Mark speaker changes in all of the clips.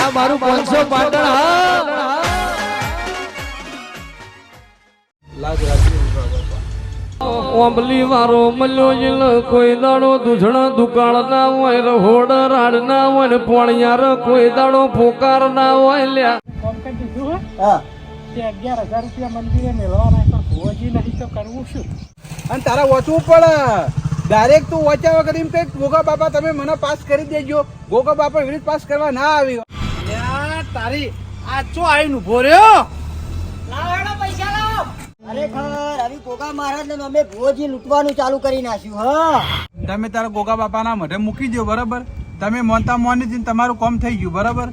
Speaker 1: આ મારું 500 પાટણ હા
Speaker 2: લાજ રાખી
Speaker 1: ઓંબલી વારો મલ્યો જીલ કોઈ દાડો દૂધણા દુકાળ ના હોય રહોડ રાડ ના હોય ને પોણિયાર કોઈ દાડો ફોકાર ના હોય લ્યા
Speaker 3: કોમ કરી દીધું હા તે 11,000 રૂપિયા મંદિરે મેળવાના તો ભુવાજી નહીં તો કરવું શું
Speaker 2: અને તારા વાંચવું પડે ડાયરેક્ટ તું વાંચ્યા વગર એમ કઈ ગોગા બાપા તમે મને પાસ કરી દેજો ગોગા બાપા વિરુદ્ધ પાસ કરવા ના આવ્યો તારી આ ચો આવીને ઉભો રહ્યો
Speaker 4: ખરેખર આવી ગોગા મહારાજ ને અમે ભુવાજી લૂંટવાનું ચાલુ કરી નાખ્યું હા
Speaker 2: તમે તારા ગોગા બાપાના મઢે મૂકી દો બરાબર તમે મોનતા મોની થી તમારું કામ થઈ ગયું બરાબર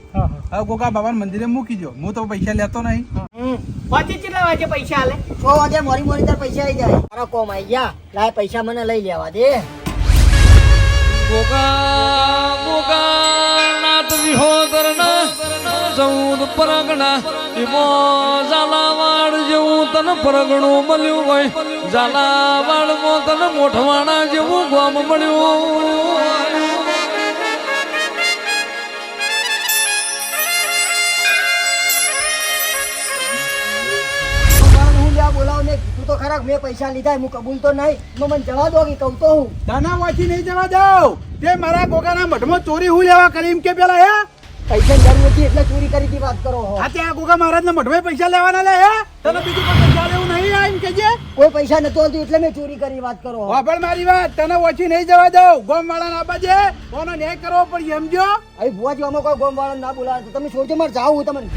Speaker 2: હવે ગોગા બાપા મંદિરે મૂકી દો હું તો પૈસા લેતો નહીં
Speaker 4: પછી કેટલા વાગે પૈસા આલે 6 વાગે મોરી મોરી તાર પૈસા આવી જાય તારા કોમ આવી ગયા લાય પૈસા મને લઈ લેવા દે
Speaker 1: ગોગા ગોગા નાથ વિહોદર ના 14 પરગણા એમો ઝાલાવાડ જેવું તને પરગણું મળ્યું હોય ઝાલાવાડમાં તને મોઠવાણા જેવું ગામ મળ્યું
Speaker 4: બોલાવ ને તું તો ખરા મેં પૈસા લીધા હું કબૂલ તો નહીં મને જવા દો કે કહું તો હું
Speaker 2: દાના વાંચી નહીં જવા દઉં તે મારા ગોગાના મઢમાં ચોરી હું લેવા કરી એમ કે પેલા હે
Speaker 4: પૈસા જરૂર હતી એટલે ચોરી કરી હતી વાત કરો
Speaker 2: હા તે આ ગોગા મહારાજના મઢમાં પૈસા લેવાના લે હે તને બીજું કોઈ પૈસા લેવું નહીં આ એમ કેજે
Speaker 4: કોઈ પૈસા નતો આવતું એટલે મેં ચોરી કરી વાત કરો
Speaker 2: વાપર મારી વાત તને વાંચી નહીં જવા દઉં ગોમ વાળા ના બાજે કોનો ન્યાય કરવો પડે સમજો
Speaker 4: અહીં ભુવાજી અમે કોઈ ગોમ વાળા ના બોલાવે તમે છોડજો મારે જાવું તમને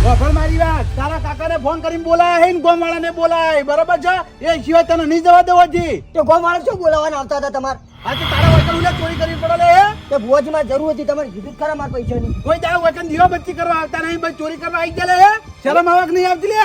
Speaker 2: વાપર મારી વાત તારા કાકાને ફોન કરીને બોલાય હે ને ગોમ વાળાને બોલાય બરાબર છે એ સિવાય તને નહીં જવા દઉં હજી
Speaker 4: તો ગોમ વાળા શું બોલાવવાના આવતા હતા તમારે
Speaker 2: હા તો તારા વચન ઉલે ચોરી કરવી પડે લે
Speaker 4: તે ભુવાજી માં જરૂર હતી તમારે કીધું ખરા મારા પૈસાની
Speaker 2: કોઈ તારા વચન દીવા બચ્ચી કરવા આવતા નહીં બસ ચોરી કરવા આવી ગયા લે શરમ આવક નહીં આવતી લે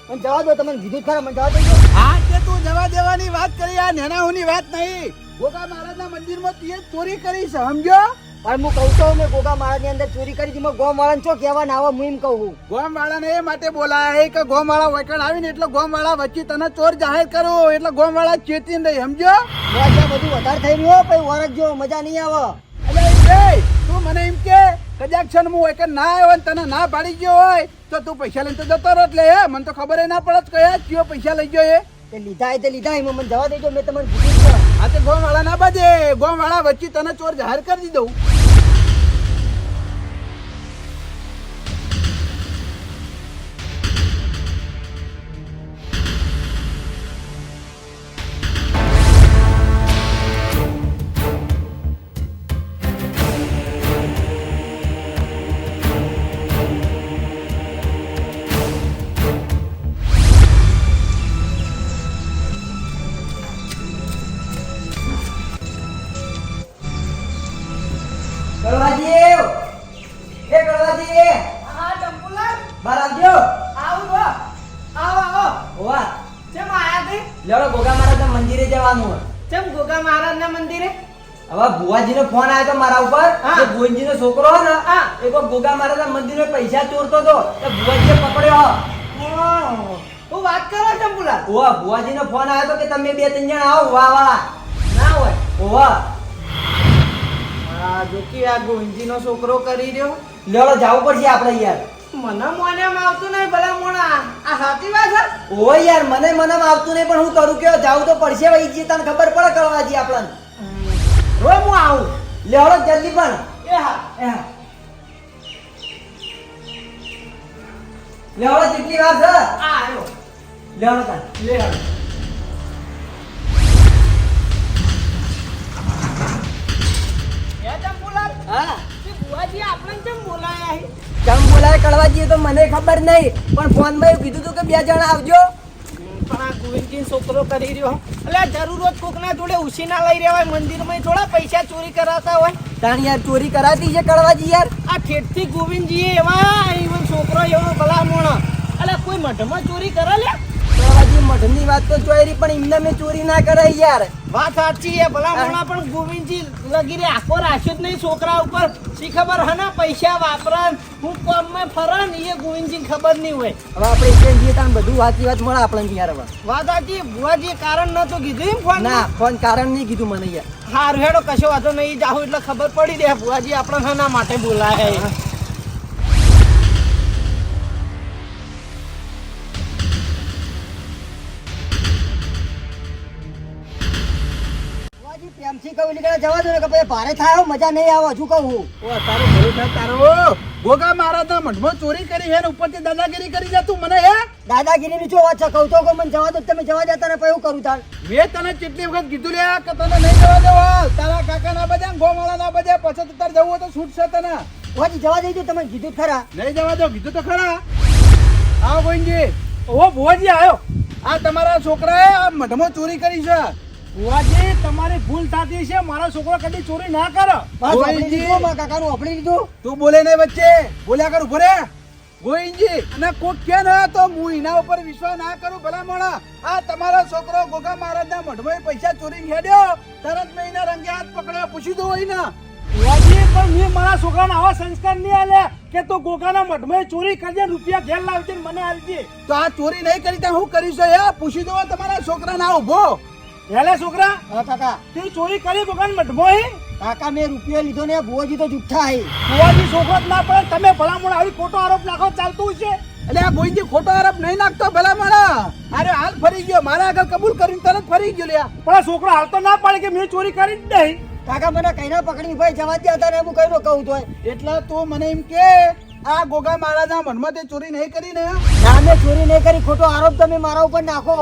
Speaker 4: મને જવા દો તમને કીધું ખરા મને જવા દેજો
Speaker 2: હા તે તું જવા દેવાની વાત કરી આ નેનાઓની વાત નહીં ગોગા મહારાજના મંદિરમાં તું ચોરી કરી છે સમજો
Speaker 4: પણ હું કહું તો મેં ગોગા મહારાજ ની અંદર ચોરી કરી હતી ગોમ વાળાને ચો કહેવા ના આવે હું એમ કહું
Speaker 2: ગોમ વાળાને એ માટે બોલાય કે ગોમ વાળા વૈકણ આવીને એટલે ગોમ વાળા વચ્ચે તને ચોર જાહેર કરો એટલે ગોમ વાળા ચેતીને રહી સમજો
Speaker 4: મજા બધું વધારે થઈ રહ્યું પછી વરસ જો મજા નહીં આવે
Speaker 2: એટલે એ તું મને એમ કે કદાચ છે હું વૈકણ ના આવ્યો ને તને ના પાડી ગયો હોય તો તું પૈસા લઈને તો જતો રહો એટલે હે મને તો ખબર ના પડે કયા કયો પૈસા લઈ ગયો એ
Speaker 4: તે લીધા એમાં મને જવા દેજો મેં તમને કીધું છે
Speaker 2: આ તે ગોમ વાળા ના બાજે ગોમ વાળા વચ્ચે તને ચોર જાહેર કરી દઉં
Speaker 4: કળવાજી એ કળવાજી
Speaker 3: હા ચંપુલાલ
Speaker 4: બહાર આવજો
Speaker 3: આવો આવો
Speaker 4: હોવા
Speaker 3: ચમ આયા તે
Speaker 4: લેડો ગોગા મહારાજના મંદિરે જવાનું
Speaker 3: ચમ ગોગા મહારાજના મંદિરે
Speaker 4: હવે ભુવાજીનો ફોન આવ્યો તો મારા ઉપર
Speaker 3: હા.
Speaker 4: કે ભુવનજીનો છોકરો હે ને
Speaker 3: હા.
Speaker 4: એ કોઈ ગોગા મહારાજના મંદિરે પૈસા ચોરતો તો ભુવાજીએ પકડ્યો
Speaker 3: હું વાત કરો ચંપુલાલ
Speaker 4: ઓવા ભુવાજીનો ફોન આવ્યો તો કે તમે બે ત્રણ જણા આવો વાવાળા
Speaker 3: ના હોય
Speaker 4: ઓવા
Speaker 3: આ જોકી આ ગોવિંદજીનો છોકરો કરી રહ્યો
Speaker 4: લેડો જાવું પડશે આપણે યાર
Speaker 3: મને મોને આવતું નહીં ભલા મોણા આ સાચી વાત છે
Speaker 4: ઓ યાર મને આવતું નહીં પણ હું કરું કે જાવું તો પડશે ભાઈ જી તને ખબર પડે કરવાજી આપણને
Speaker 3: રોય હું આવું
Speaker 4: લેડો જલ્દી પણ
Speaker 3: એ હા
Speaker 4: લેવડો જેટલી વાર છે
Speaker 3: આ આવ્યો
Speaker 4: લેવડો તાર
Speaker 3: લે આવ. એ ચંપુલાલ
Speaker 4: હા
Speaker 3: તે બુઆજી આપણને કેમ બોલાયા હે
Speaker 4: કેમ બોલાય કળવાજી તો મને ખબર નહીં પણ ફોન માં એવું કીધું તું કે બે જણા આવજો
Speaker 3: પણ આ ગોવિંદજી છોકરો કરી રહ્યો એટલે જરૂરત કોકના જોડે ઉછીના લઈ રહ્યા હોય મંદિરમાં થોડા પૈસા ચોરી કરાતા હોય
Speaker 4: તાણ યાર ચોરી કરાતી છે કળવાજી યાર
Speaker 3: આ ઠેઠથી ગોવિંદજી એવા છોકરો એવો ભલામણ એટલે કોઈ મઢમાં ચોરી કરે લે
Speaker 4: કળવાજી મઢની વાત તો ચોરી પણ એમને મેં ચોરી ના કરાય યાર
Speaker 3: વાત સાચી છે ભલામણ પણ ગોવિંદજી લગીરે આખો રાખ્યો જ નહીં છોકરા ઉપર શી ખબર હે ને પૈસા વાપરન હું કામમાં ફરન એ ગોવિંદજીને ખબર નહીં હોય
Speaker 4: હવે આપણે એટલે જઈએ તાણ બધું વાંચી વાત મળે આપણને યાર હવે
Speaker 3: વાત સાચી બુઆજી કારણ નતો કીધું એમ ફોન
Speaker 4: ના ફોન કારણ નહીં કીધું મને યાર
Speaker 3: હારું હેડો કશો વાંધો નહીં જાહું એટલે ખબર પડી દે બુઆજી આપણે શાના માટે બોલાય
Speaker 4: પ્રેમથી કહું નીકળે જવા દો ને કે પછી ભારે થાય મજા નહીં આવે હજુ કહું
Speaker 2: ઓ તારો ભલું થાય તારો ગોગા મહારાજના મઠમાં ચોરી કરી હે ને ઉપરથી દાદાગીરી કરી જા તું મને હે
Speaker 4: દાદાગીરીની શું વાત છે કહું તો કે મને જવા દો તમે જવા દેતા ને પછી હું કરું તાર
Speaker 2: મેં તને કેટલી વખત કીધું લે કે તને નહીં જવા દેવા તારા કાકા ના બધા ગોમાળા ના બધા પછી તો તાર જવું હોય તો છૂટ છે તને
Speaker 4: હોજી જવા દેજો તમે કીધું ખરા
Speaker 2: નહીં જવા દો કીધું તો ખરા આવો ગોવિંદજી ઓ ભુવાજી આવ્યો આ તમારા છોકરાએ આ મઠમાં ચોરી કરી છે
Speaker 3: ભુવાજી તમારી ભૂલ થતી છે મારો છોકરો કદી ચોરી ના કરે
Speaker 4: કાકાનું આપડી લીધું
Speaker 2: તું બોલે નહીં વચ્ચે બોલ્યા કર ઉભો રે ગોવિંદજી અને કોક કે ના તો હું એના ઉપર વિશ્વાસ ના કરું ભલા મોણા આ તમારો છોકરો ગોગા મહારાજના મઠમાં પૈસા ચોરી હેડ્યો તરત મેં એના રંગે હાથ પકડ્યો પૂછી દો હોય ને
Speaker 3: ભુવાજી પણ મેં મારા છોકરાને આવા સંસ્કાર નહીં આલે કે તું ગોગાના મઠમાં ચોરી કરજે રૂપિયા ઘેર લાવજે ને મને આલજે
Speaker 2: તો આ ચોરી નહીં કરી તો હું કરીશ યાર પૂછી દો તમારા છોકરા ના ઉભો
Speaker 3: હેલે છોકરા
Speaker 4: હા કાકા
Speaker 3: તું ચોરી કરી ગોગાના મઠમાં
Speaker 4: કાકા મેં રૂપિયો લીધો ને ભુવાજી તો જુઠ્ઠા હે
Speaker 3: ભુવાજી છોકરો જ ના પડે તમે ભલામણ આવી ખોટો આરોપ નાખો ચાલતું છે
Speaker 2: એટલે આ ગોવિંદજી ખોટો આરોપ નહીં નાખતો ભલા મોણા અરે હાલ ફરી ગયો મારા આગળ કબૂલ કરીને તરત ફરી ગયો લ્યા
Speaker 3: પણ આ છોકરો હાલ તો ના પાડે કે મેં ચોરી કરી જ નહીં
Speaker 4: કાકા મને કઈ ના પકડી ભાઈ જવા દે હતા ને હું કઈ કહું તો
Speaker 2: એટલે તું મને એમ કે આ ગોગા મહારાજના મનમાં તે ચોરી નહીં કરી ને
Speaker 4: ના મેં ચોરી નહીં કરી ખોટો આરોપ તમે મારા ઉપર નાખો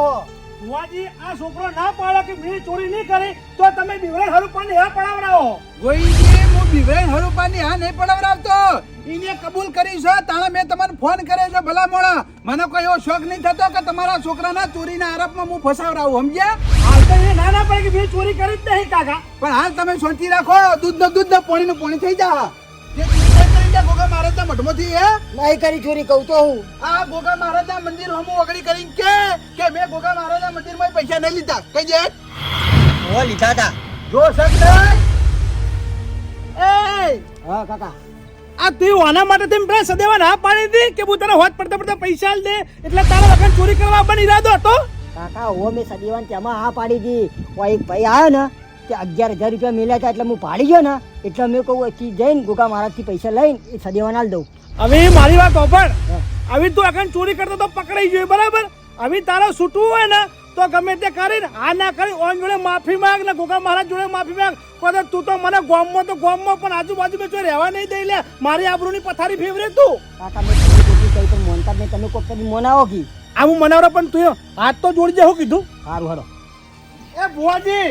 Speaker 3: ભુવાજી આ છોકરો ના પાડે કે મેં ચોરી નહીં કરી તો તમે બિવરણ હરુપાને હા પડાવડાવો
Speaker 2: ગોવિંદજી હું બિવરણ હરુપાની હા નહીં પડાવરાવતો એને કબૂલ કરી છે તાણે મેં તમને ફોન કર્યો છે ભલા મોણા મને કોઈ એવો શોખ નહીં થતો કે તમારા છોકરાના ચોરીના આરોપમાં હું ફસાવરાવું સમજ્યા
Speaker 3: હાલ તો એ ના પડે કે મેં ચોરી કરી જ નહીં કાકા
Speaker 2: પણ હાલ તમે શાંતિ રાખો દૂધ ને પાણી થઈ જા જે ચોરી કરી જા ગોગા મહારાજના મઠમાંથી હે
Speaker 4: નહીં કરી ચોરી કહું તો હું
Speaker 2: આ ગોગા મહારાજના મંદિર હમું વગડી કરીને કે મેં ગોગા મહારાજના મંદિરમાં પૈસા નહીં લીધા કઈ જે
Speaker 4: હો લીધા હતા
Speaker 2: જો સકરાય એ
Speaker 4: હા કાકા
Speaker 3: આ તું આના માટે તેમ પેલા સદેવા ના પાડી હતી કે હું તને હોત પડતા પડતા પૈસા આલ દે એટલે તારા વગર ચોરી કરવા બની ઈરાદો હતો
Speaker 4: કાકા હો મેં સદીવાન તેમાં હા પાડી હતી ઓ એક ભાઈ આવ્યો ને તે 11,000 રૂપિયા મેલ્યા હતા એટલે હું પાડી ગયો ને એટલે મેં કહું અહીંથી જઈને ગોગા મહારાજથી પૈસા લઈને એ સદીવાન આલ દઉં
Speaker 3: હવે મારી વાત ઓપણ હવે તું અગન ચોરી કરતો તો પકડાઈ ગયો બરાબર હવે તારે છૂટવું હોય ને તો ગમે તે કરીને આ ના કરી ઓન જોડે માફી માંગ ને ગોગા મહારાજ જોડે માફી માંગ પણ તું તો મને ગામમાં તો ગામમાં પણ આજુબાજુ મેં જો રહેવા નહીં દઈ લે મારી આબરૂની પથારી ફેવરે તું
Speaker 4: કાકા મેં તમને કીધું કઈ પણ મોનતા જ નહીં તમે કોઈ કદી મોનાવો કી
Speaker 3: આ હું મનાવરો પણ તું હાથ તો જોડી દે હું કીધું
Speaker 4: સારું હડો
Speaker 3: એ ભુવાજી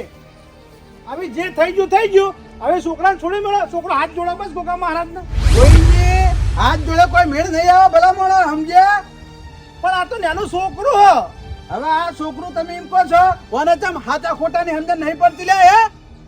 Speaker 3: હવે જે થઈ ગયું હવે છોકરાને છોડી મેળો છોકરો હાથ જોડો બસ ગોગા મહારાજને
Speaker 2: ગોવિંદજી હાથ જોડે કોઈ મેળ નહીં આવે ભલા મોણા સમજ્યા
Speaker 3: પણ આ તો નાનું છોકરું હ
Speaker 2: હવે આ છોકરું તમે એમ કહો છો કોને ચમ હાચા ખોટાની અંદર નહીં પડતી લે હે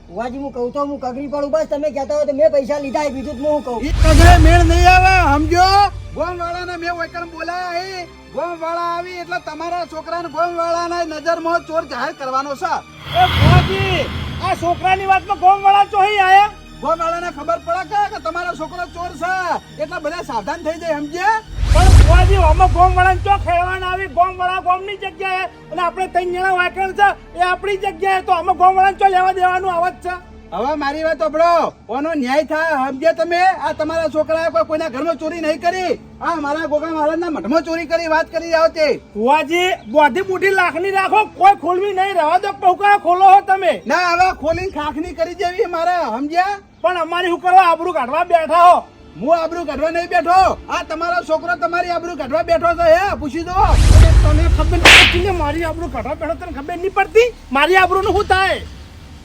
Speaker 4: ભુવાજી હું કહું તો હું કગરી પડું બસ તમે કહેતા હોય તો મેં પૈસા લીધા એ બીજું જ હું કહું
Speaker 2: ઈ કગરે મેળ નહીં આવે સમજો ગોમવાળાને મેં વૈકણ બોલાયા હે ગોમવાળા આવી એટલે તમારા છોકરાને ગોમવાળાના નજરમાં ચોર જાહેર કરવાનો છે
Speaker 3: એ ભુવાજી આ છોકરાની વાતમાં ગોમવાળા ચોહી આયા
Speaker 2: ગોમવાળાને ખબર પડે કે તમારો છોકરો ચોર છે એટલે બધા સાવધાન થઈ જાય સમજ્યા
Speaker 3: પણ ભુવાજી આમાં ગોમવાળાને ચો ખેલવાના આવી ગોમવાળા ગોમની જગ્યાએ અને આપણે 3 જણા વાકણ છે એ આપણી જગ્યાએ તો આમાં ગોમવાળાને ચો લેવા દેવાનું આવત છે
Speaker 2: હવે મારી વાત સાંભળો કોનો ન્યાય થાય સમજ્યા તમે આ તમારા છોકરાએ કોઈના ઘરમાં ચોરી નહીં કરી આ મારા ગોગા મહારાજના મઠમાં ચોરી કરી વાત કરી રહ્યા તે
Speaker 3: ભુવાજી બોધી બુઢી લાખની રાખો કોઈ ખોલવી નહીં રહેવા દો પૌકા ખોલો હો તમે
Speaker 2: ના હવે ખોલીને ખાખની કરી દેવી મારા સમજ્યા
Speaker 3: પણ અમારી શું કરવા આબરૂ કાઢવા બેઠા હો
Speaker 2: હું આબરૂ કાઢવા નહીં બેઠો આ તમારો છોકરો તમારી આબરૂ કાઢવા બેઠો છે હે પૂછી દો
Speaker 3: તને ખબર નહીં પડતી ને મારી આબરૂ કાઢવા બેઠો તને ખબર નહીં પડતી મારી આબરૂનું શું થાય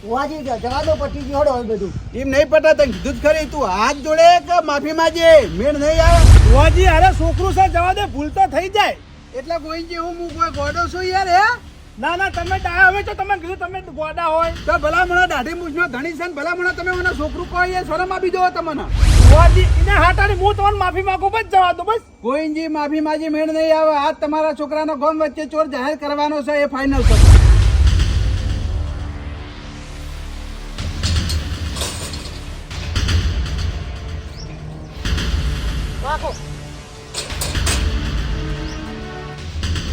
Speaker 4: ભુવાજી જવા દો પટી ગયો હડો હવે બધું
Speaker 2: એમ નહીં પટા તને કીધું જ ખરી તું હાથ જોડે કે માફી માંગે મેળ નહીં આવે
Speaker 3: ભુવાજી અરે છોકરું છે જવા દે ભૂલ તો થઈ જાય
Speaker 2: એટલે ગોવિંદજી હું કોઈ ગોડો છું યાર હે
Speaker 3: ના તમે ડાયા હવે તો તમે કીધું તમે ગોડા હોય
Speaker 2: તો ભલામણા દાઢી મૂછમાં ધણી છે ને ભલામણા તમે મને છોકરું કહો એ શરમ આપી દો તમને
Speaker 3: ભુવાજી એના હાટાની હું તમને માફી માંગુ બસ જવા દો બસ
Speaker 2: ગોવિંદજી માફી માંગી મેળ નહીં આવે આજ તમારા છોકરાનો ગોમ વચ્ચે ચોર જાહેર કરવાનો છે એ ફાઇનલ છે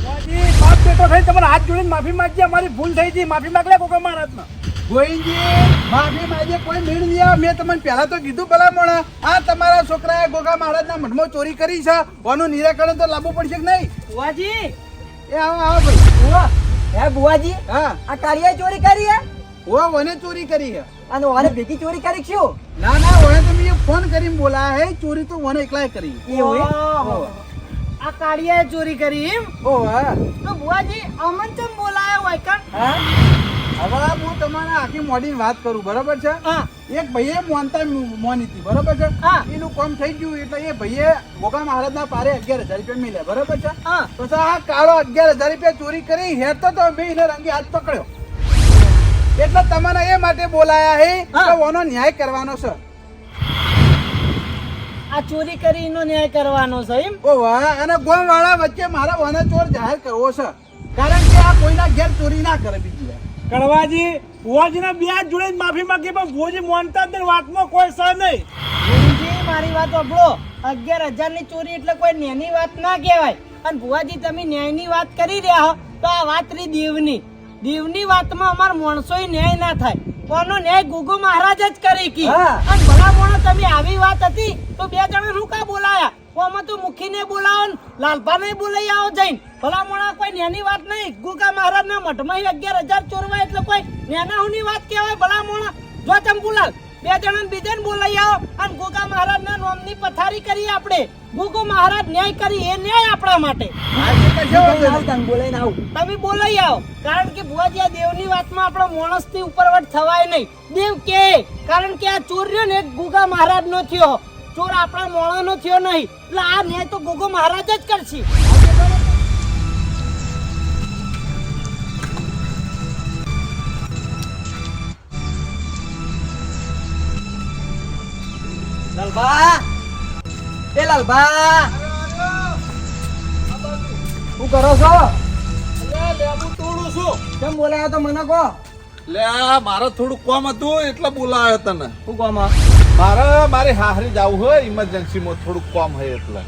Speaker 3: ભુવાજી બાપ બેટો થઈ તમારા હાથ જોડીને માફી માંગી અમારી ભૂલ થઈ ગઈ માફી માંગ લે કોકા મહારાજના
Speaker 2: ગોવિંદજી માફી માંગે કોઈ મેળ નહીં આવે મેં તમને પહેલા તો કીધું ભલામણા આ તમારા છોકરાએ ગોગા મહારાજના મઠમાં ચોરી કરી છે આનું નિરાકરણ તો લાવવું પડશે કે નહીં
Speaker 3: ભુવાજી
Speaker 2: એ આવો ભાઈ
Speaker 4: હે ભુવાજી
Speaker 2: હા
Speaker 4: આ કાળિયા ચોરી કરી હે
Speaker 2: ઓને ચોરી કરી છે.
Speaker 4: અને ઓને ભેગી ચોરી કરી શું
Speaker 2: ના ના ઓને તો મેં ફોન કરીને બોલાયા હે, ચોરી તો ઓને એકલાએ કરી.
Speaker 4: એવું એમ?
Speaker 3: ઓહો. આ કાળિયાએ ચોરી કરી એમ
Speaker 2: ઓ હા
Speaker 3: તો બુઆજી અમન ચમ બોલાયો હોય કણ
Speaker 2: હા હવે હું તમારે આખી મોડી વાત કરું બરાબર છે.
Speaker 3: હા
Speaker 2: એક ભાઈએ મોની હતી બરાબર છે.
Speaker 3: હા.
Speaker 2: એનું કામ થઈ ગયું એટલે એ ભાઈએ ગોગા મહારાજના પારે 11,000 રૂપિયા મળ્યા બરાબર છે.
Speaker 3: હા
Speaker 2: તો આ કાળો 11,000 રૂપિયા ચોરી કરી હેરતો તો મેં એને રંગે હાથ પકડ્યો એટલે તમને એ માટે બોલાયા હે
Speaker 3: હા.
Speaker 2: કે ઓનો ન્યાય કરવાનો છે.
Speaker 3: આ ચોરી કરીને ન્યાય કરવાનો છે એમ
Speaker 2: ઓ વાહ અને ગોમ વાળા વચ્ચે મારા ઓને ચોર જાહેર કરવો છે કારણ કે આ કોઈના ઘેર ચોરી ના કરે બીજી વાર.
Speaker 3: કડવાજી ભુવાજીના બે હાથ જોડે જ માફી માંગી પણ ભુવાજી માનતા જ નહીં, વાતમાં કોઈ સહ નહીં. ભુવાજી મારી વાત સાંભળો, 11,000 ની ચોરી એટલે કોઈ નેની વાત ના કહેવાય. અને ભુવાજી તમે ન્યાયની વાત કરી રહ્યા હો તો આ વાત રહી દેવની વાતમાં અમાર માણસોય ન્યાય ના થાય. કોનો ન્યાય ગુગુ મહારાજ જ કરી કી.
Speaker 4: હા.
Speaker 3: અને ભલા મોણો તમે આવી વાત હતી તો બે જણા શું કા બોલાયા? ઓમાં તો મુખીને બોલાવો ને લાલભાને બોલાઈ આવો જઈને. ભલા મોણા કોઈ નેની વાત નહીં. ગુગા મહારાજના મઠમાં 11,000 ચોરવા એટલે કોઈ નેનાની વાત કહેવાય? ભલા મોણા જો ચંપુલાલ બે જણા બીજાને બોલાઈ આવો અને ગુગા મહારાજના નામની પથારી કરી આપણે. ગુગુ મહારાજ ન્યાય કરી એ ન્યાય આપણા માટે.
Speaker 4: બોલાઈને આવું
Speaker 3: તમે બોલાઈ આવો કારણ કે ભુવાજી આ દેવની વાતમાં આપણો માણસથી ઉપરવટ થવાય નહીં. દેવ કે કારણ કે આ ચોર રહ્યો ને એ ગુગા મહારાજ નો થયો, ચોર આપણા મોણા નો થયો નહીં. એટલે આ ન્યાય તો ગુગુ મહારાજ જ કરશે.
Speaker 4: લાલબા એ લાલબા શું કરો છો? કેમ બોલાયો તો મને કહો.
Speaker 5: લે મારે થોડું કામ હતું એટલે બોલાયો તને.
Speaker 4: શું કામ?
Speaker 5: મારે હાહરી જવું હોય ઇમરજન્સીમાં થોડુંક કામ હોય એટલે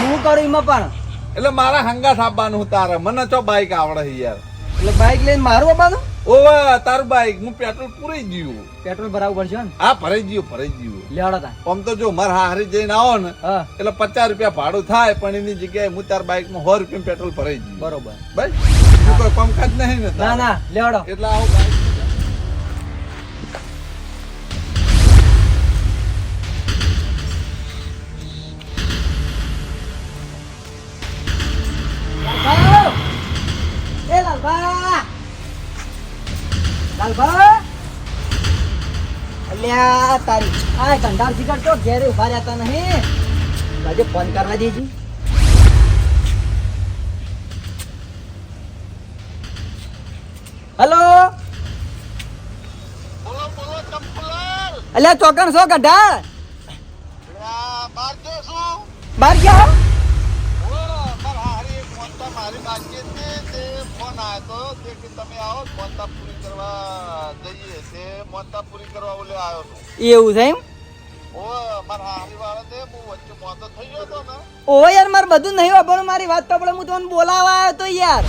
Speaker 4: હું કરું એમાં પણ
Speaker 5: એટલે મારા હંગાથ આપવાનું તારે. મને તો બાઈક આવડે છે યાર.
Speaker 4: એટલે બાઈક લઈને મારું આવવાનું?
Speaker 5: ઓવે તારું બાઈક હું પેટ્રોલ પૂરી ગયું.
Speaker 4: પેટ્રોલ ભરાવું પડશે ને?
Speaker 5: હા ભરાઈ ગયું.
Speaker 4: લેવડો તા.
Speaker 5: આમ તો જો મારે હાહરી જઈને આવો ને
Speaker 4: હા
Speaker 5: એટલે 50 રૂપિયા ભાડું થાય પણ એની જગ્યાએ હું તાર બાઈકમાં 100 રૂપિયા પેટ્રોલ ભરાઈ ગયું.
Speaker 4: બરોબર.
Speaker 5: ભાઈ હું કોઈ કામકાજ નહીં ને તારે.
Speaker 4: ના ના લેવડો.
Speaker 5: એટલે આવું બાઈક
Speaker 4: એ લાલબા લાલબા અલ્યા તારી આ ધંધા શીખર તો ઘેરે ઉભા રહેતા નહીં. આજે ફોન કરવા દેજી. હેલો અલ્યા ચોકણ છો ગઢા બાર ગયા એવું છે એમ? ઓ યાર મારે બધું નહીં વાપરવાનું, મારી વાત તો આપણે હું તમને બોલાવા આવ્યો તો યાર.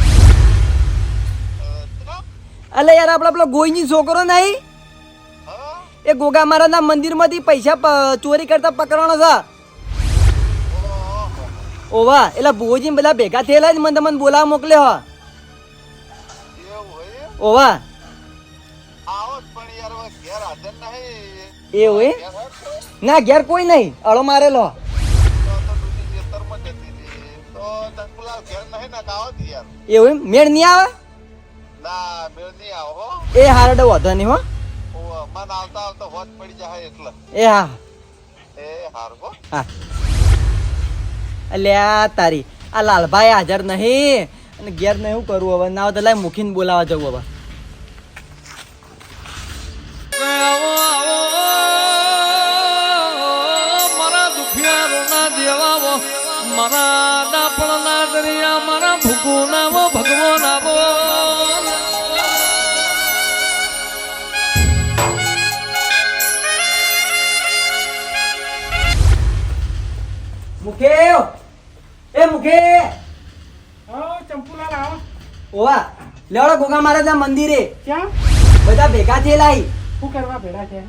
Speaker 4: અલે યાર આપડે પેલો ગોઈની છોકરો નહીં એ ગોગા મહારાજના મંદિરમાંથી પૈસા ચોરી કરતા પકડવાનો છે. ઓવા એટલે ભુવોજી બધા ભેગા થયેલા જ મને તમને બોલાવા મોકલ્યો. ઓવા એવું એ ના ઘેર કોઈ નહીં, અળો મારેલો. એવું એમ મેળ નહીં આવે? એ હારડો વધો નહીં હો. એ હા હા અલ્યા તારી આ લાલભાઈ હાજર નહીં અને ઘેર નહીં શું કરું હવે? ના તો લાય મુખીને બોલાવા જવું હવે.
Speaker 1: મારા દુખિયારોના દેવાવો, મારા ડાપણના દરિયા, મારા ભૂકુનાવો ભગવાન આવો.
Speaker 4: મુખે એ મુખે
Speaker 3: ચંપુલાલ આવો.
Speaker 4: ઓવા લેવડો ગોગા મહારાજના મંદિરે
Speaker 3: ક્યાં
Speaker 4: બધા ભેગા થયેલા.
Speaker 3: શું કરવા ભેડા છે?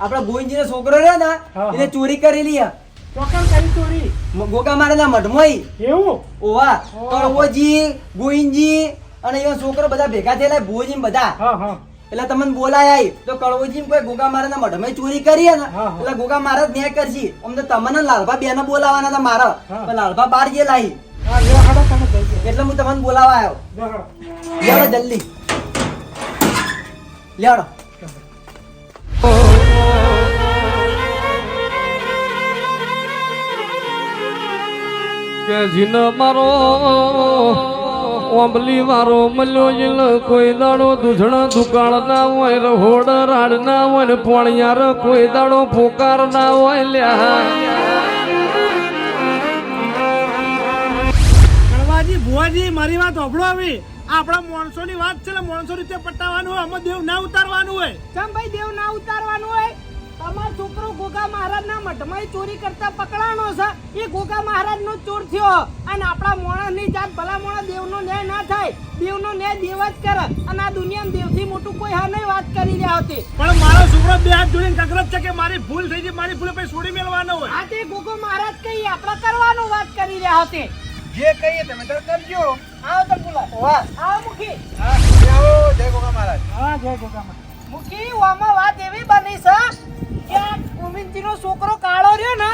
Speaker 4: આપડા ગોવિંદજીનો છોકરો રહ્યો ને
Speaker 3: હા.
Speaker 4: એને ચોરી કરેલી હે.
Speaker 3: ચોકન કરી ચોરી
Speaker 4: ગોગા મહારાજના મઠમાં.
Speaker 3: એવું?
Speaker 4: ઓવા
Speaker 3: ઓહો.
Speaker 4: કળવોજી ગોવિંદજી અને એનો છોકરો બધા ભેગા થયેલા ભુવોજી ને બધા.
Speaker 3: હા હા
Speaker 6: એટલે તમને બોલાય આવી તો કળવોજી કોઈ ગોગા મહારાજ ના મઢમાં ચોરી કરી ને એટલે ગોગા મહારાજ ન્યાય કરશી આમ તો તમને લાલભા બે ને બોલાવાના હતા મારા પણ લાલભા બાર જે લાવી એટલે હું તમને બોલાવા આવ્યો લેવડો જલ્દી લેવડો
Speaker 1: કે જીન મારો ઓંબલી વારો મલ્યો જીલ કોઈ દાડો દૂધણા દુકાળ ના હોય રહોડ રાડ ના હોય ને પોણિયાર કોઈ દાડો પોકાર ના હોય લ્યા
Speaker 3: કડવાજી ભુવાજી મારી વાત સાંભળો હવે આપણા માણસોની વાત છે ને માણસો રીતે પટાવવાનું હોય આમાં દેવ ના ઉતારવાનું હોય
Speaker 7: ચમ ભાઈ દેવ ના ઉતારવાનું હોય તમારો છોકરો ગોગા મહારાજના મઠમાં ચોરી કરતા પકડાણો છે એ ગોગા મહારાજનો ચોર થયો અને આપણા મોણસની જાત ભલા મોણા દેવનો ન્યાય ના થાય દેવનો ન્યાય દેવ જ કરે અને આ દુનિયામાં દેવથી મોટું કોઈ હા નહીં વાત કરી રહ્યા હતી
Speaker 3: પણ મારો છોકરો બે હાથ જોડીને કકરત છે કે મારી ભૂલ થઈ છે મારી ભૂલે પછી છોડી મેળવાનો હોય
Speaker 7: આ તે ગોગો મહારાજ કઈ આપણે કરવાનું વાત કરી રહ્યા હતી
Speaker 2: જે કહીએ તમે તો કરજો.
Speaker 7: આવો તો બોલા
Speaker 6: વાહ
Speaker 7: આવો મુખી
Speaker 2: હા, આવો, જય ગોગા મહારાજ.
Speaker 3: હા જય ગોગા મહારાજ.
Speaker 7: મુખી આમાં વાત એવી બની છે કે આ ગોવિંદજીનો છોકરો કાળો રહ્યો ને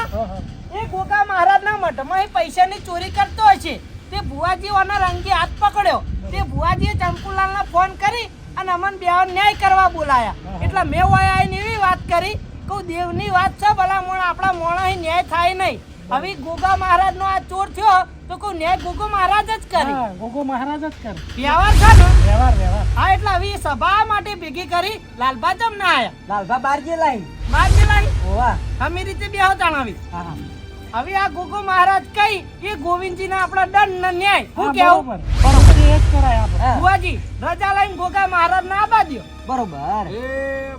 Speaker 7: એ ગોગા મહારાજના મઠમાં એ પૈસાની ચોરી કરતો હોય છે તે ભુવાજી ઓના રંગે હાથ પકડ્યો તે ભુવાજીએ ચંપુલાલને ફોન કરી અને અમન બેવાન ન્યાય કરવા બોલાયા એટલે મેં ઓય આવીને એવી વાત કરી કે દેવની વાત છે ભલા મોણ આપણા મોણા ન્યાય થાય નહીં હવે ગોગા મહારાજનો આ ચોર થયો તો કોઈ ન્યાય ગોગો મહારાજ જ કરે
Speaker 3: ગોગો મહારાજ જ કરે
Speaker 7: વ્યવહાર છે ને
Speaker 3: વ્યવહાર વ્યવહાર
Speaker 7: હા એટલે હવે એ સભા માટે ભેગી કરી લાલબા જમ ના આયા
Speaker 6: લાલભા બાર જે લાવી
Speaker 7: બાદ લાઈ
Speaker 6: વાહ
Speaker 7: અમે રીતે બેહો જણાવી હવે આ ગોગો મહારાજ કઈ એ ગોવિંદજી ના આપણા દંડ ને ન્યાય હું કેવું બુઆજી રજા લઈને ગોગા મહારાજ ને આબા દ્યો
Speaker 6: બરોબર
Speaker 2: એ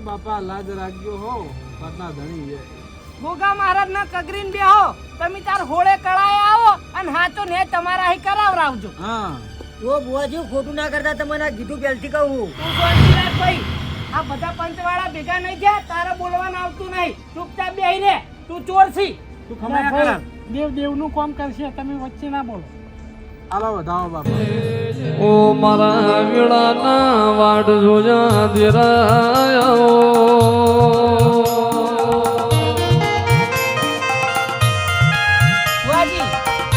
Speaker 2: બાપા લાજ રાખજો હો, વાતના ધણી છે.
Speaker 7: ગોગા મહારાજ ના કગરીન બેહો તમે તાર હોળે કળાએ આવો અને હાચો ને તમારા અહીં કરાવરાવજો
Speaker 2: હા
Speaker 4: ઓ બુવાજી ખોટું ના કરતા તમને આ કીધું પહેલથી કહું
Speaker 7: તું શાંતિ રાખ ભાઈ આ બધા પંચવાળા ભેગા નહીં થયા તારે બોલવાનું આવતું નહીં ચૂપચાપ બેહી રે તું ચોર છી
Speaker 2: તું ખમાયા કર.
Speaker 3: દેવ દેવનું કામ કરશે તમે વચ્ચે ના બોલો
Speaker 2: હાલો વધાવો બાપા.
Speaker 1: ઓ મારા વેળાના વાડ જોજા દેરાયો
Speaker 7: બુઆજી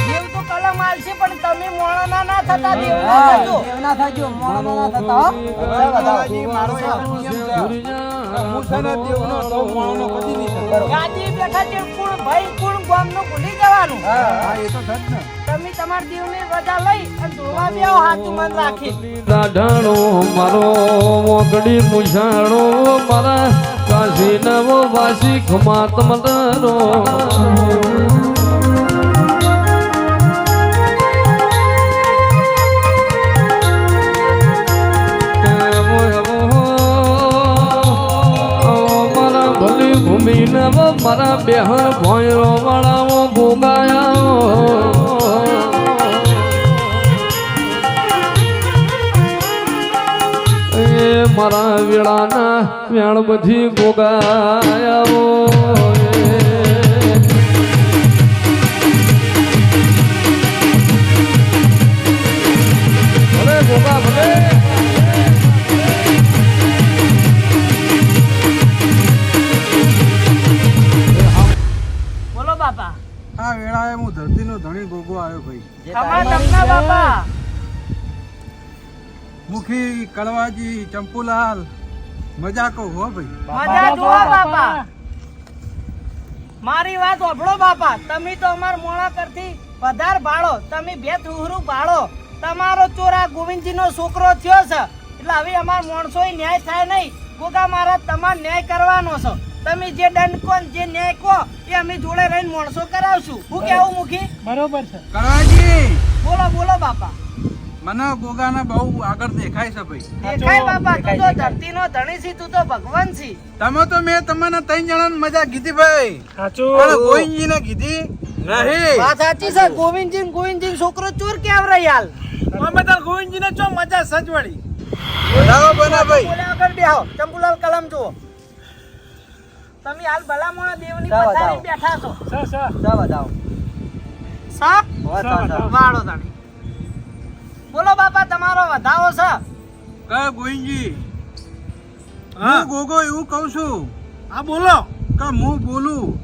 Speaker 7: દેવ તો કલમ આલશે પણ તમે મોણાના ના થતા દેવ ના થજો
Speaker 6: દેવના થાજો મોણો ના થતા હો
Speaker 2: બાબાજી, મારો એક નિયમ છે. હું છે ને દેવનો સૌ માણસનો કદી નહીં થતો.
Speaker 7: ગાદી બેઠા છે કુણ ભાઈ કુણ ગામનું ભૂલી જવાનું
Speaker 2: હા, એ તો છે જ ને.
Speaker 7: તમે તમાર દેવની રજા લઈ અને ધોવા બેહો હાથું મન રાખી
Speaker 1: દાઢાણો મારો મોકડી મુછાણો મારા કાશી નવો વાસી ખમાત મદરો મારા ભલી ભૂમિ નવ મારા બેહર ભોયરો વાળાઓ ભોગાયા મારા વેળાના વેણ બધી ગોગાયાઓ ભલે ગોગા ભલે
Speaker 7: બોલો બાપા
Speaker 2: આ વેળાએ હું ધરતીનો ધણી ગોગો આવ્યો ભાઈ.
Speaker 7: અમાર તમને બાપા
Speaker 2: મુખી, કડવાજી, ચંપુલાલ, મજાકો હો ભાઈ.
Speaker 7: મજા જુઓ બાપા મારી વાત સાંભળો બાપા તમે તો અમાર મોણા કરતી વધાર ભાળો તમે બે થુહરું ભાળો તમારો ચોરા ગોવિંદજી નો છોકરો થયો છે એટલે હવે અમાર માણસો ન્યાય થાય નહીં ગોગા મહારાજ તમાર ન્યાય કરવાનો છે તમે જે દંડ કો ને જે ન્યાય કો એ અમે જોડે રહીને માણસો કરાવશું હું કેવું મુખી
Speaker 3: બરોબર છે
Speaker 2: કડવાજી,
Speaker 7: બોલો બોલો બાપા
Speaker 2: મને ગોગાના બહુ આગળ દેખાય છે ભાઈ.
Speaker 7: દેખાય બાપા તું તો ધરતીનો ધણી છી તું તો ભગવાન છી
Speaker 2: તમે તો મેં તમને 3 જણાને મજા કીધી ભાઈ,
Speaker 3: સાચું
Speaker 2: પણ ગોવિંદજીને કીધી નહીં.
Speaker 7: વાત સાચી છે ગોવિંદજી છોકરો ચોર કેવરે યાલ
Speaker 3: અમે તાર ગોવિંદજીને ચો મજા સજવાડી
Speaker 2: વધાવો બના ભાઈ.
Speaker 7: બોલે આગળ બેહો ચંપુલાલ કલમ જુઓ તમે હાલ ભલામણ દેવની
Speaker 6: જાઓ,
Speaker 7: પથારી
Speaker 6: જાઓ.
Speaker 7: બેઠા છો
Speaker 6: જા બતાવો
Speaker 7: સા
Speaker 6: વાહ
Speaker 7: વાળો તાણી બોલો બાપા તમારો વધાવો છે
Speaker 2: કયો ગોવિંદજી?
Speaker 3: હા.
Speaker 2: હું ગોગો એવું કહું છું
Speaker 3: હા બોલો.
Speaker 2: કે હું બોલું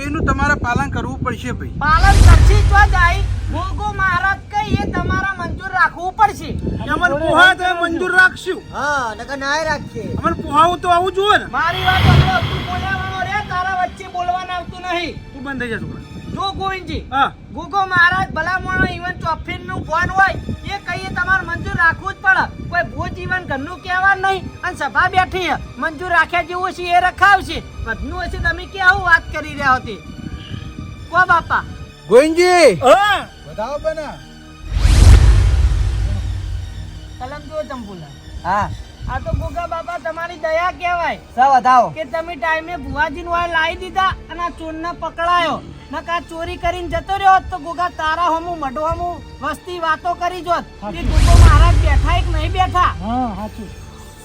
Speaker 2: એનું તમારે પાલન કરવું પડશે ભાઈ.
Speaker 7: પાલન કરશી તો જાય ગોગો મહારાજ કઈ એ તમારા મંજૂર રાખવું પડશે.
Speaker 3: અમન પોહા તો મંજૂર રાખશું.
Speaker 4: હા નકર ના રાખીએ.
Speaker 3: અમન પોહાવું તો આવું જોઈએ ને.
Speaker 7: મારી વાત સાંભળો, તું બોલાવાનો રે, તારા વચ્ચે બોલવાનું આવતું નહીં.
Speaker 3: તું બંધ થઈ જા છોકરા.
Speaker 7: જો ગોવિંદજી,
Speaker 3: હા.
Speaker 7: ગોગો મહારાજ ભલામણો ઈવન ચોફીન નું ફોન હોય એ કહીએ તમારે મંજૂર રાખવું જ પડે. કોઈ ભૂત જીવન ઘરનું કહેવા નહીં અને સભા બેઠી છે, મંજૂર રાખ્યા જેવું છે એ રખાવશે. બધનું હશે તમે કેવું વાત કરી રહ્યા હતી કો બાપા.
Speaker 2: ગોવિંદજી
Speaker 3: હા.
Speaker 2: વધાવો બના.
Speaker 7: કલમ જો ચંપુલા,
Speaker 6: હા
Speaker 7: આ તો ગોગા બાપા તમારી દયા કહેવાય
Speaker 6: સા વધાવો.
Speaker 7: કે તમે ટાઈમે ભુવાજીને વાય લાવી દીધા અને આ ચોરને પકડાયો. નકા ચોરી કરીને જતો રહ્યો હોત તો ગોગા તારા હમું મઢો હમું વસ્તી વાતો કરી જોત કે ગોગો મહારાજ બેઠા એક નહીં બેઠા.
Speaker 3: હા સાચું.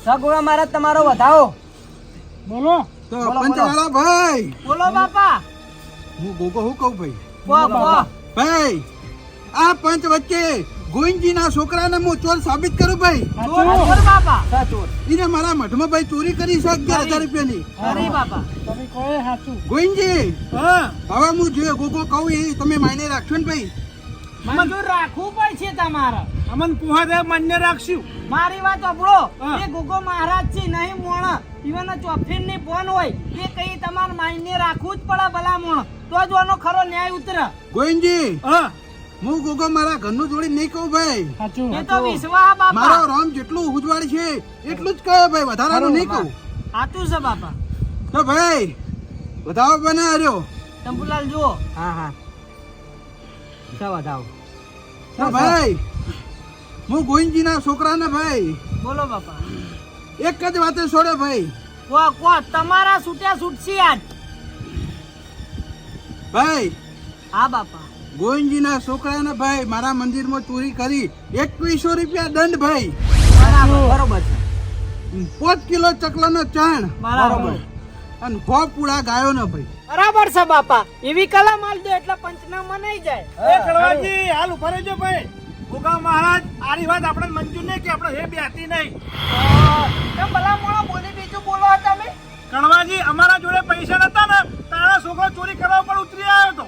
Speaker 6: સા ગોગા મહારાજ તમારો વધાવો.
Speaker 3: બોલો.
Speaker 2: તો
Speaker 6: બોલો,
Speaker 2: પંચવાળા ભાઈ,
Speaker 7: બોલો બાપા.
Speaker 2: હું ગોગો શું કહું ભાઈ?
Speaker 7: કો
Speaker 2: ભાઈ આ પંચ વચ્ચે ગોવિંદજીના છોકરાને હું ચોર સાબિત કરું ભાઈ.
Speaker 7: ચોર બાપા.
Speaker 6: સા ચોર.
Speaker 2: એને મારા મઠમાં ભાઈ ચોરી કરી છે 11,000 રૂપિયાની.
Speaker 7: અરે બાપા.
Speaker 3: તમે કહો એ સાચું.
Speaker 2: ગોવિંદજી
Speaker 3: હા.
Speaker 2: હવે હું જે ગોગો કહું એ તમે માયને રાખશો ને ભાઈ.
Speaker 7: મંજૂર રાખવું પડશે તમારે.
Speaker 3: અમન પોહા તો માન્ય રાખશું.
Speaker 7: મારી વાત સાંભળો,
Speaker 3: હા.
Speaker 7: એ ગોગો મહારાજ છે નહીં મોણ ઈવન ચોફીન ની ફોન હોય એ કઈ તમારે માન્ય રાખવું જ પડે ભલામણ, તો જ આનો ખરો ન્યાય ઉતરે.
Speaker 2: ગોવિંદજી
Speaker 3: હા.
Speaker 2: હું ગોગો મારા ઘરનું જોડી નહીં કહું ભાઈ.
Speaker 3: સાચું.
Speaker 7: એ તો વિશ્વા બાપા.
Speaker 2: મારો રામ જેટલું ઉજવાડ છે એટલું જ કહે ભાઈ, વધારાનું નહીં કહું.
Speaker 7: સાચું છે બાપા.
Speaker 2: તો ભાઈ વધાવો બને આર્યો.
Speaker 7: ચંપુલાલ જુઓ.
Speaker 6: હા હા સા વધાવો.
Speaker 2: તો ભાઈ હું ગોવિંદજીના છોકરાને ભાઈ
Speaker 7: બોલો બાપા.
Speaker 2: એક જ વાતે છોડે ભાઈ.
Speaker 7: કો તમારા છૂટ્યા છૂટશી આજ.
Speaker 2: ભાઈ
Speaker 7: હા બાપા.
Speaker 2: ગોવિંદજીના છોકરાને ભાઈ મારા મંદિરમાં ચોરી કરી 2100 રૂપિયા દંડ ભાઈ.
Speaker 6: બરોબર છે.
Speaker 2: 5 કિલો ચકલાનો ચાણ
Speaker 7: બરાબર.
Speaker 2: અને 5 પૂળા ગાયો ને ભાઈ.
Speaker 7: બરાબર છે બાપા. એવી કલમ આલ દો એટલે પંચનામા નહીં જાય.
Speaker 3: એ કડવાજી હાલ ઉભા રહેજો ભાઈ. ગોગા મહારાજ આરી વાત આપણે મંજૂર નહીં કે આપણે હે બેહતી નહીં.
Speaker 7: કેમ ભલા મોણો બોલી બીજું બોલો તમે.
Speaker 3: કડવાજી અમારા જોડે પૈસા નતા ને તારા છોકરો ચોરી કરવા પર ઉતરી આવ્યો તો.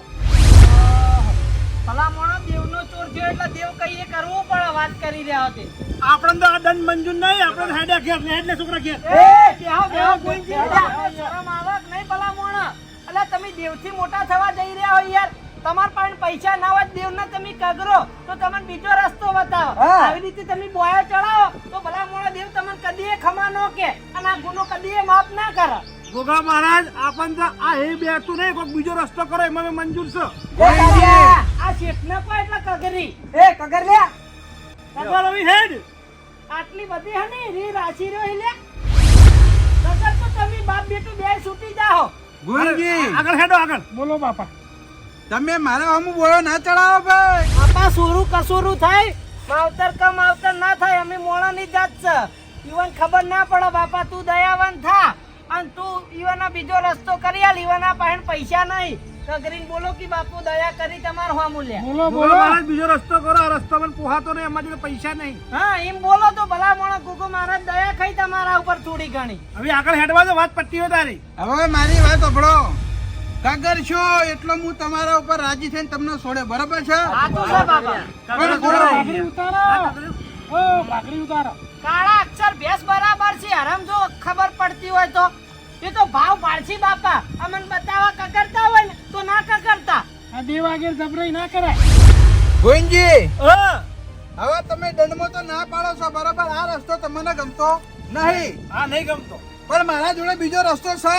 Speaker 7: ભલા મોણો દેવનો ચોર થયો એટલે દેવ કહીએ કરવું પડે વાત કરી રહ્યા હતી.
Speaker 3: આપણે તો આ દંડ મંજૂર નહીં. આપણે હેડે ઘેર ને હેડલે છોકરા ઘેર.
Speaker 7: બેહો બેહો ગોવિંદજી. શરમ આવે કે નહીં ભલા મોણો? અલા તમે દેવથી મોટા થવા જઈ રહ્યા હોય યાર. તમાર પાસે પૈસા ના હોય દેવને તમે કગરો તો તમને બીજો રસ્તો બતાવો. આવી રીતે તમે બોયા ચડાવો તો ભલા મોણો દેવ તમને કદીએ ખમા ન કે અને આ ગુનો કદીએ માફ ના કરે.
Speaker 3: ગોગા મહારાજ આપણને તો આ હે બેહતું નહીં. કોઈક બીજો રસ્તો કરો એમાં અમે મંજૂર છે.
Speaker 7: આ શેઠને કો એટલે કગરી.
Speaker 6: એ કગર લે.
Speaker 3: કગર હવે હેડ.
Speaker 7: આટલી બધી હે ને રી રાશી રહ્યો લે. કગર તો તમે બાપ બેટું બે છૂટી જાઓ.
Speaker 2: ગોવિંદજી
Speaker 3: આગળ હેડો આગળ. બોલો બાપા.
Speaker 2: તમે મારા હમું બોયો ના ચડાવો ભાઈ.
Speaker 7: બાપા સોરું કસોરું થાય માવતર કા માવતર ના થાય. અમે મોણાની જાત છે. ઈવન ખબર ના પડે બાપા. તું દયાવાન થા અને તું ઈવન બીજો રસ્તો કરી આલ. ઈવન આ પાસે પૈસા નહીં કગરીને બોલો કે બાપુ દયા કરી તમાર હવા મૂલ્યા.
Speaker 3: બોલો બોલો મહારાજ બીજો રસ્તો કરો. આ રસ્તો મને પોહાતો નહીં. અમારી જોડે પૈસા નહીં.
Speaker 7: હા એમ બોલો તો ભલા મોણા ગોગો મહારાજ દયા ખાઈ તમારા ઉપર થોડી ઘણી.
Speaker 3: હવે આગળ હેડવા દો. વાત પટ્ટી હોય તારી.
Speaker 2: હવે મારી વાત સાંભળો. કાગર છો એટલો હું તમારા ઉપર રાજી થઈને તમને છોડે, બરાબર છે?
Speaker 7: સાચું છે બાપા.
Speaker 2: પણ
Speaker 3: ઉતારો.
Speaker 7: કાળા અક્ષર ભેસ બરાબર છે. હરામ જો ખબર પડતી હોય તો એ તો ભાવ પાડશી બાપા. અમને બતાવવા કકરતા હોય ને તો ના કકરતા.
Speaker 3: આ દેવ આગળ જબરાઈ ના કરાય.
Speaker 2: ગોવિંદજી
Speaker 3: હા.
Speaker 2: હવે તમે દંડમાં તો ના પાડો છો, બરાબર? આ રસ્તો તમને ગમતો નહીં,
Speaker 3: આ નહીં ગમતો.
Speaker 2: પણ મારા જોડે બીજો રસ્તો છે.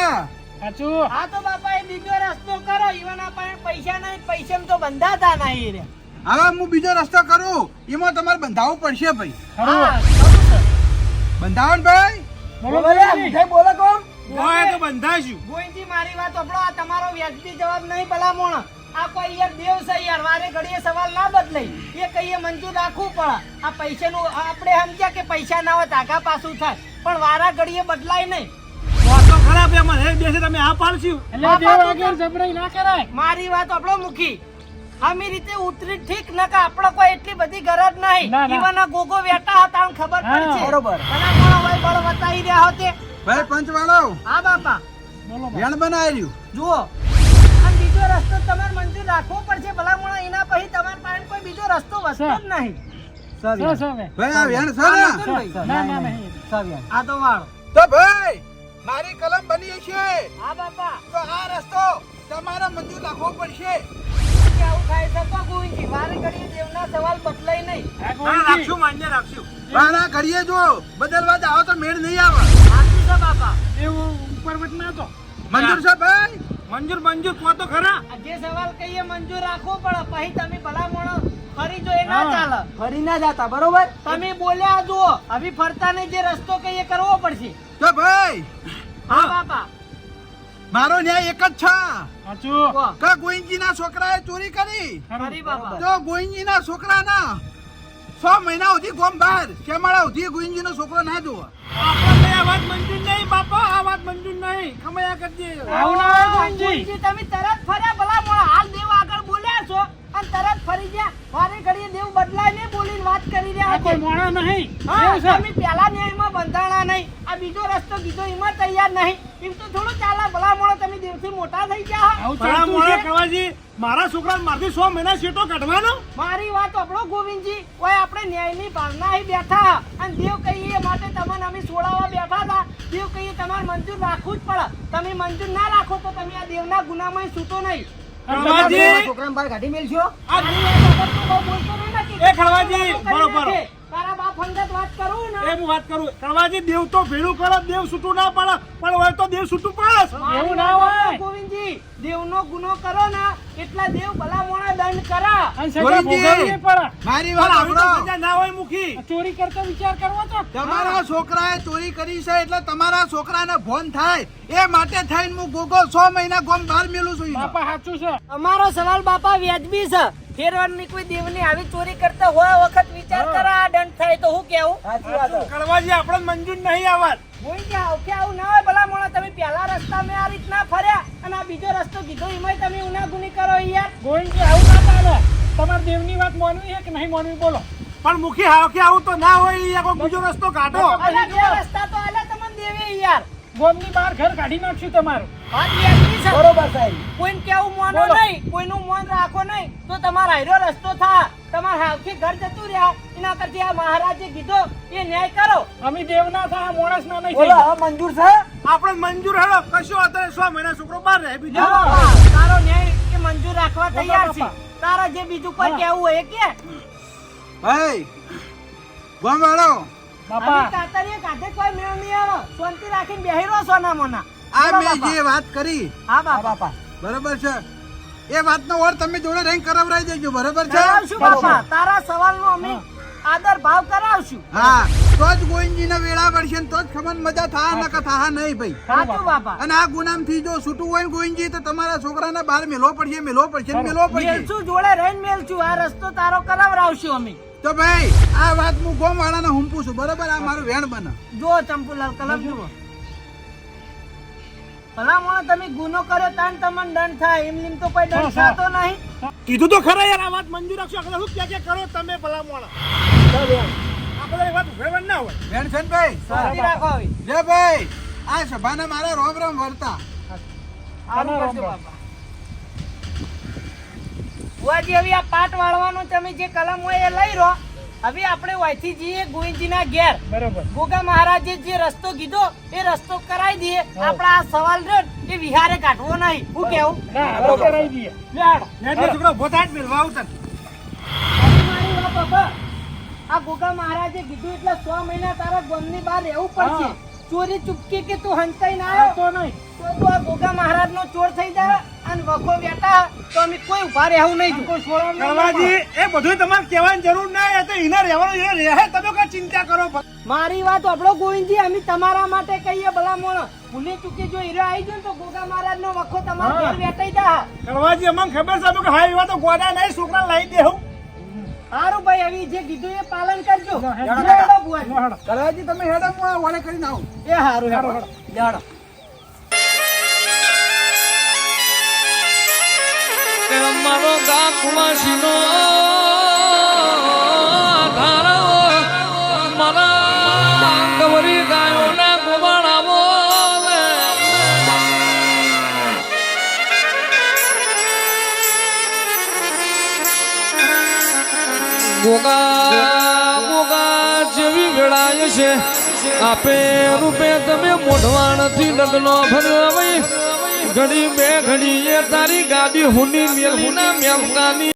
Speaker 3: સાચું.
Speaker 7: હા તો બાપા એ બીજો રસ્તો કરો. ઈવન આ પાસે પૈસા નહીં. પૈસા તો બંધાતા નહીં રે.
Speaker 2: હવે હું બીજો રસ્તો કરું, એમાં તમારે બંધાવવું પડશે ભાઈ.
Speaker 7: હા, ખરું છે.
Speaker 2: બંધાવો ને ભાઈ.
Speaker 3: બોલો
Speaker 6: બોલો કોણ?
Speaker 3: બોય તો બંધાશું.
Speaker 7: ગોવિંદજી મારી વાત સાંભળો. આ તમારો વ્યાજબી જવાબ નહીં ભલા મોણ. આ કોઈ યાર દેવ છે યાર. વારે ઘડીએ સવાલ ના બદલાય. એ કહીએ મંજૂર રાખવું પડે. આ પૈસાનું આપણે સમજ્યા કે પૈસા ના હોય આગા પાછું થાય, પણ વારા ઘડીએ બદલાય નહીં.
Speaker 3: વાતો ખરાબ એમાં હે બેસે તમે આ પાડશું.
Speaker 7: એટલે દેવ આગળ જબરાઈ ના કરાય. મારી વાત સાંભળો મુખી. આમી રીતે ઉતરી ઠીક ન કે આપણે કોઈ એટલી બધી ગરજ નહીં
Speaker 3: ના, ના.
Speaker 7: ઈવાના ગોગો વેટા હતા આમ ખબર
Speaker 3: હા,
Speaker 7: પડશે
Speaker 6: બરોબર.
Speaker 7: ભલા મોણા હોય બળ બતાવી રહ્યા હોતે
Speaker 2: ભાઈ પંચવાળો
Speaker 7: હા બાપા
Speaker 3: બોલો બા.
Speaker 2: વેણ બનાવ્યું
Speaker 7: જુઓ અને બીજો રસ્તો તમારે મંજૂર રાખવો પડશે ભલા મોણા એના પછી તમારી પાસે કોઈ બીજો રસ્તો વસ્તુ જ નહીં
Speaker 3: સો, સો બે.
Speaker 2: ભાઈ આ વેણ છે
Speaker 7: આ
Speaker 2: ને
Speaker 7: નતું ને ભાઈ?
Speaker 3: ના, ના, નહીં.
Speaker 7: આ તો વાળો
Speaker 2: તો ભાઈ મારી કલમ બની છે
Speaker 7: હા બાપા
Speaker 2: તો આ રસ્તો તમારે મંજૂર રાખવો પડશે
Speaker 7: કે આવું થાય છે તો ગોવિંદજી વારે ઘડીએ દેવના સવાલ બદલાય નહીં
Speaker 3: આ ગોવિંદજી.
Speaker 6: માન્ય રાખશું
Speaker 2: વાના ઘડીએ જો બદલવા જાઓ તો મેળ નહીં આવે
Speaker 7: સાચું છે બાપા
Speaker 3: એવું ઉપર વચ ના તો.
Speaker 2: મંજૂર છે ભાઈ
Speaker 3: મંજૂર કહો તો ખરા.
Speaker 7: આ જે સવાલ કહીએ મંજૂર રાખવો પડે પછી તમે ભલા મોણો ફરી જો એ ના
Speaker 3: હા.
Speaker 7: ચાલે
Speaker 6: ફરી ના જાતા બરોબર
Speaker 7: તમે બોલ્યા જુઓ હવે ફરતા નહીં જે રસ્તો કહીએ કરવો પડશે
Speaker 2: તો ભાઈ
Speaker 7: હા બાપા
Speaker 2: મારો ન્યાય એક જ છે
Speaker 3: સાચું.
Speaker 7: કહો.
Speaker 2: કે ગોવિંદજીના છોકરાએ ચોરી કરી
Speaker 7: ફરી બાપા
Speaker 2: તો ગોવિંદજીના છોકરાના 6 મહિના સુધી ગોમ બહાર શેમાળા સુધી ગોવિંદજીનો છોકરો ના જોવા
Speaker 3: આપણે આ વાત મંજૂર નહીં બાપા, આ વાત મંજૂર નહીં. ખમયા કરજે. આવું ના હોય ગોવિંદજી.
Speaker 7: ગોવિંદજી, તમે તરત ફર્યા ભલા મોણા હાલ દેવ આગળ બોલ્યા છો અને તરત ફરી ગયા વારે ઘડીએ દેવ બદલાય નહીં બોલીને વાત કરી રહ્યા
Speaker 3: આ કોઈ
Speaker 7: છે
Speaker 3: મોણા નહીં.
Speaker 7: હા,
Speaker 3: એવું છે.
Speaker 7: તમે પહેલા ન્યાયમાં બંધાણા નહીં આ બીજો રસ્તો કીધો એમાં તૈયાર નહીં એમ તો થોડું ચાલે ભલા મોણો તમે દેવથી મોટા થઈ ગયા
Speaker 3: આવું
Speaker 7: ભલા
Speaker 3: ચાલતું
Speaker 7: મોણા
Speaker 3: છે. કવાજી, મારા છોકરાને મારથી 100 મહિના શેટો કાઢવાનો.
Speaker 7: મારી વાત આપણો ગોવિંદજી કોઈ આપણે ન્યાયની ભાવના અહીં બેઠા અને દેવ કહીએ માટે તમને અમે છોડાવવા બેઠા હતા દેવ કહીએ તમારે મંજૂર રાખવું જ પડે તમે મંજૂર ના રાખો તો તમે આ દેવના ગુનામાં છૂટો નહીં
Speaker 3: કવાજી,
Speaker 4: છોકરાને બહાર કાઢી મેલશો
Speaker 3: આ
Speaker 7: આની વાત વગર તો બહુ બોલતો નહીં ને કે
Speaker 3: એ ખળવાજી,
Speaker 7: કરી
Speaker 3: બરોબર.
Speaker 7: નાખે. તારા બાપ અંગત વાત કરું ને
Speaker 3: એ હું વાત કરું. કવાજી, દેવ તો ભેળું કરો, દેવ છૂટું ના પડે, પણ હોય તો દેવ છૂટું પડે છે. એવું ના હોય.
Speaker 7: ગોવિંદજી દેવનો ગુનો કરો ને એટલા દેવ ભલા મોણા દંડ કરા
Speaker 3: અને સજા
Speaker 2: ગોવિંદજી,
Speaker 3: ભોગવવી પડે.
Speaker 2: મારી
Speaker 3: પણ
Speaker 2: વાત
Speaker 3: આવી તો
Speaker 2: સાંભળો.
Speaker 3: સજા ના હોય મુખી. ચોરી કરતા વિચાર કરવો તો.
Speaker 2: તમારા છોકરાએ ચોરી કરી છે એટલે તમારા છોકરાને ભોન થાય એ માટે થઈને હું ગોગો 6 મહિના ગોમ બહાર મેલું છું એનો.
Speaker 3: બાપા સાચું છે.
Speaker 7: અમારો સવાલ બાપા વ્યાજબી છે ફેરવાની કોઈ દેવની આવી ચોરી કરતા હોય વખત વિચાર કરા આ દંડ થાય તો હું કેવું
Speaker 6: સાચી વાત
Speaker 3: કળવાજી, આપણે મંજૂર નહીં આ વાત.
Speaker 7: ગોવિંદજી આવું કે આવું ના હોય ભલા મોણા તમે પહેલા રસ્તા મેં આ રીતના ફર્યા અને આ બીજો રસ્તો કીધો એમાંય તમે ઉનાગુની કરો યાર
Speaker 3: ગોવિંદજી, આવું ના ચાલે. તમારે દેવની વાત માનવી છે કે નહીં માનવી બોલો. પણ મુખી હાવ કે આવું તો ના હોય. ઈ કોઈ બીજો રસ્તો કાઢો.
Speaker 7: અરે બે રસ્તા તો આલે તમને દેવે યાર
Speaker 3: ગોમની બહાર ઘર કાઢી નાખશું તમારું.
Speaker 7: વાત વ્યાજબી છે
Speaker 6: બરોબર સાહેબ
Speaker 7: કોઈને કેવું માનો
Speaker 3: બોલો.
Speaker 7: નહીં કોઈનું મન રાખો નહીં તો તમારા હાઈરો રસ્તો થા તમારા હાવથી ઘર જતું રહ્યા એના કરતી આ મહારાજે કીધો એ ન્યાય કરો
Speaker 3: અમે દેવના થા, માણસના નહીં
Speaker 6: બોલો
Speaker 3: થઈ.
Speaker 6: હવે મંજૂર છે
Speaker 3: આપણે મંજૂર હેડો, કશું અત્યારે 100 મહિના છોકરો બહાર રહે બીજો.
Speaker 7: હા, તારો ન્યાય કે મંજૂર રાખવા તૈયાર છે
Speaker 3: બાપા.
Speaker 7: તારા જે બીજું કોઈ કેવું હોય એ કે
Speaker 2: ભાઈ ગોમ વાળો
Speaker 3: બાપા,
Speaker 7: અમે કાતરીએ કાંઠે કોઈ મેળ નહીં આવે શાંતિ રાખીને બેહી રહો સોના મોના
Speaker 2: આ
Speaker 7: બોલો
Speaker 2: મેં
Speaker 7: બાપા.
Speaker 2: જે વાત કરી
Speaker 7: હા બાપા
Speaker 6: બાપા
Speaker 2: બરોબર છે એ વાતનો ઓર તમે જોડે રહીને કરાવરાઈ દેજો બરોબર છે
Speaker 7: કરાવશું બાપા તારા સવાલનો અમે આદર ભાવ કરાવશું
Speaker 2: હા તો જ ગોવિંદજીને વેળા પડશે ને તો જ ખબર મજા થા નકા થા નહીં ભાઈ
Speaker 7: સાચું બાપા
Speaker 2: અને આ ગુનામથી જો છૂટું હોય ને ગોવિંદજી તો તમારા છોકરાને બહાર મેલો પડશે ને મેલો પડશે
Speaker 7: મેલશું જોડે રહીને મેલશું આ રસ્તો તારો કરાવરાવશું અમે
Speaker 2: તો ભાઈ આ વાત હું ગોમ વાળાને હુંપું છું બરોબર આ મારું વેણ બને
Speaker 7: જો ચંપુલાલ કલમ જુઓ ભલા મોણા તમે ગુનો કર્યો તાન તમને દંડ થાય એમ તો કોઈ દંડ
Speaker 3: હા,
Speaker 7: થતો નહીં
Speaker 3: કીધું તો ખરા યાર, આ વાત મંજૂર રાખશો. આપણે શું ક્યાં કરો તમે ભલા મોણા. આપણે એ વાત ઉઘાડવાની ના હોય.
Speaker 2: વેણ છે ને ભાઈ
Speaker 7: શાંતિ રાખો હવે
Speaker 2: જય ભાઈ આ સભાને મારા રોમ રોમ વરતા
Speaker 7: આનું કરજો બાપા બુઆજી હવે આ પાટ વાળવાનો તમે જે કલમ હોય એ લઈ રહો હવે આપણે વાયથી જઈએ ગોવિંદજીના ઘેર
Speaker 3: બરોબર.
Speaker 7: ગોગા મહારાજે જે રસ્તો કીધો એ રસ્તો કરાવી દઈએ આપણા આ સવાલ રહ્યો ને એ વિહારે કાઢવો નહીં હું કેવું
Speaker 3: ના, આપણે કરાવી દઈએ.
Speaker 7: લેડ.
Speaker 3: નેટનો છોકરો ઉભો થાય જ મેલવા આવતા.
Speaker 7: હવે મારી વાત સાંભળ. આ ગોગા મહારાજે કીધું એટલે 100 મહિના તારા ગામની બહાર રહેવું પડશે
Speaker 3: હા.
Speaker 7: ચોરી ચૂપકી કે તું હંતાઈ ના આવ્યો
Speaker 3: તો નહીં.
Speaker 7: તો તું આ ગોગા મહારાજનો ચોર થઈ જાય અને વખો બેટા તો અમે કોઈ ઉભા રહેવું નહીં
Speaker 3: કોઈ છોડવાનું નહીં. કળવાજી, એ બધું તમારે કહેવાની જરૂર ના. એ તો એના રહેવાનું એ રહે. તમે કઈ ચિંતા કરો.
Speaker 7: મારી વાત આપણો ગોવિંદજી અમે તમારા માટે કહીએ ભલા મોણો ભૂલી ચૂકી જો હીરો આવી ગયો ને તો ગોગા મહારાજ નો વખો તમારા
Speaker 3: હા.
Speaker 7: ઘેર વેટાઈ જા
Speaker 3: કળવાજી, અમને ખબર છે કે હા એવા તો ગોડા નહીં, છોકરા લઈ દેવું.
Speaker 7: સારું ભાઈ હવે જે કીધું એ પાલન કરજો
Speaker 3: હેડો,
Speaker 7: હેડો બુઆજી.
Speaker 3: હેડો.
Speaker 2: કરાજી તમે હેડો હું વડે કરીને આવું
Speaker 7: એ હારું હેડો
Speaker 3: હેડો.
Speaker 7: હેડો
Speaker 1: કે મારો ગા કુમાશીનો ધારો મારા ગવરી ગાયોના ગોવાળાવો ગોગા જેવી વેળાય છે આપે રૂપે તમે મોઢવાણથી લગ્નો ભરવાઈ ઘડી બે ઘડી એ તારી ગાડી હુની મેલીના મેમકાની